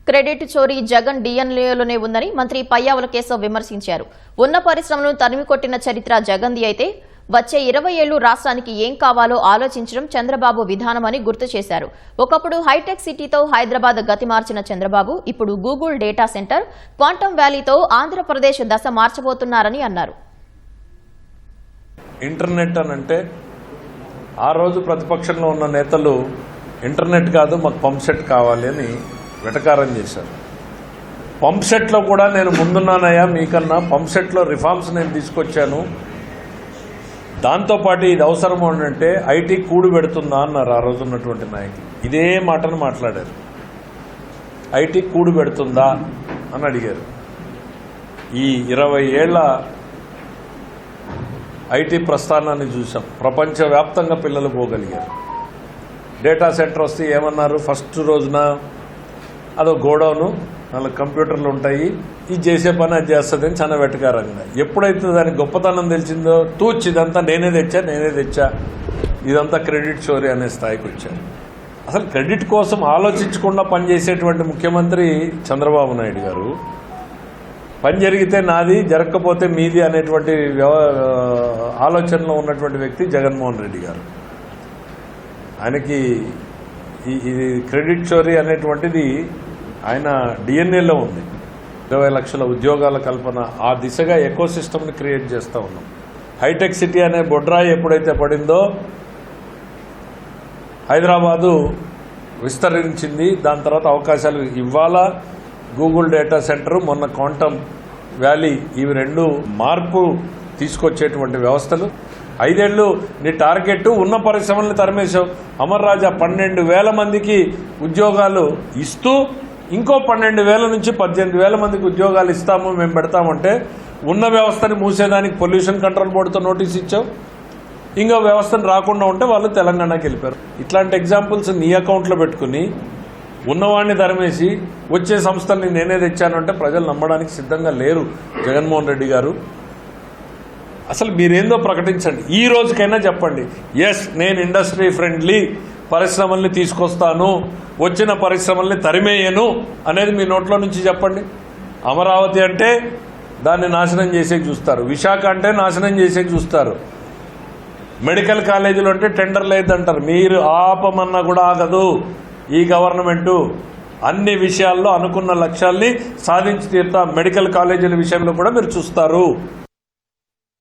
Credit చోరీ జగన్ డిఎన్ఏలోనే ఉందని మంత్రి పయ్యావుల కేశవ్ విమర్శించారు. ఉన్న పరిశ్రమలను తరిమికొట్టిన చరిత్ర జగన్ది అయితే వచ్చే 20 ఏళ్లు రాష్ట్రానికి ఏం కావాలో ఆలోచించడం చంద్రబాబు విధానమని గుర్తు చేశారు. ఒకప్పుడు హైటెక్ సిటీతో హైదరాబాద్ గతి మార్చిన చంద్రబాబు ఇప్పుడు Google data centre, quantum వ్యాలీతో Andhra Pradesh దశ మార్చబోతున్నారని అన్నారు. ఇంటర్నెట్ అనంటే ఆ రోజు ప్రతిపక్షంలో ఉన్న నేతలు ఇంటర్నెట్ కాదు మాకు పంప్ సెట్ కావాలి అని వెటకారం చేశారు. పంప్ సెట్లో కూడా నేను ముందున్నానయ్యా, మీకన్నా పంప్ సెట్లో రిఫార్మ్స్ నేను తీసుకొచ్చాను, దాంతోపాటు ఇది అవసరము అంటే ఐటీ కూడు పెడుతుందా అన్నారు ఆ రోజు ఉన్నటువంటి నాయకులు. ఇదే మాటను మాట్లాడారు. ఐటీ కూడు పెడుతుందా అని అడిగారు. ఈ 20 ఏళ్ల ఐటీ ప్రస్థానాన్ని చూసాం. ప్రపంచవ్యాప్తంగా పిల్లలు పోగలిగారు. డేటా సెంటర్ వస్తే ఏమన్నారు, ఫస్ట్ రోజున అదో గోడౌను, 4 కంప్యూటర్లు ఉంటాయి, ఇది చేసే పని అది చేస్తుంది అని చాలా వెటకారంగా. ఎప్పుడైతే దానికి గొప్పతనం తెలిసిందో తూచి ఇదంతా నేనే తెచ్చా ఇదంతా క్రెడిట్ చోరీ అనే స్థాయికి వచ్చారు. అసలు క్రెడిట్ కోసం ఆలోచించకుండా పనిచేసేటువంటి ముఖ్యమంత్రి చంద్రబాబు నాయుడు గారు, పని జరిగితే నాది జరగకపోతే మీది అనేటువంటి ఆలోచనలో ఉన్నటువంటి వ్యక్తి జగన్మోహన్ రెడ్డి గారు. ఆయనకి ఇది క్రెడిట్ చోరీ అనేటువంటిది ఆయన డిఎన్ఏలో ఉంది. 20 లక్షల ఉద్యోగాల కల్పన, ఆ దిశగా ఎకో సిస్టమ్ని క్రియేట్ చేస్తూ ఉన్నాం. హైటెక్ సిటీ అనే బొడ్రాయి ఎప్పుడైతే పడిందో హైదరాబాదు విస్తరించింది. దాని తర్వాత అవకాశాలు ఇవ్వాలా. గూగుల్ డేటా సెంటర్, మొన్న క్వాంటమ్ వ్యాలీ, ఇవి 2 మార్పు తీసుకొచ్చేటువంటి వ్యవస్థలు. 5 ఏళ్ళు నీ టార్గెట్, ఉన్న పరిశ్రమల్ని తరిమేశావు. అమర్ రాజా 12,000 మందికి ఉద్యోగాలు ఇస్తూ ఇంకో 12,000 నుంచి 18,000 మందికి ఉద్యోగాలు ఇస్తాము మేము పెడతామంటే ఉన్న వ్యవస్థని మూసేదానికి పొల్యూషన్ కంట్రోల్ బోర్డుతో నోటీస్ ఇచ్చావు. ఇంకో వ్యవస్థను రాకుండా ఉంటే వాళ్ళు తెలంగాణకి వెళ్ళిపోయారు. ఇట్లాంటి ఎగ్జాంపుల్స్ నీ అకౌంట్లో పెట్టుకుని ఉన్నవాడిని తరిమేసి వచ్చే సంస్థల్ని నేనే తెచ్చాను అంటే ప్రజలు నమ్మడానికి సిద్ధంగా లేరు జగన్మోహన్ రెడ్డి గారు. అసలు మీరేందో ప్రకటించండి. ఈ రోజుకైనా చెప్పండి, ఎస్ నేను ఇండస్ట్రీ ఫ్రెండ్లీ పరిశ్రమల్ని తీసుకొస్తాను, వచ్చిన పరిశ్రమల్ని తరిమేయను అనేది మీ నోట్లో నుంచి చెప్పండి. అమరావతి అంటే దాన్ని నాశనం చేసేకి చూస్తారు, విశాఖ అంటే నాశనం చేసేకి చూస్తారు, మెడికల్ కాలేజీలు అంటే టెండర్ లేదంటారు. మీరు ఆపమన్నా కూడా ఆగదు ఈ గవర్నమెంటు. అన్ని విషయాల్లో అనుకున్న లక్ష్యాల్ని సాధించి తీరుతా. మెడికల్ కాలేజీల విషయంలో కూడా మీరు చూస్తారు.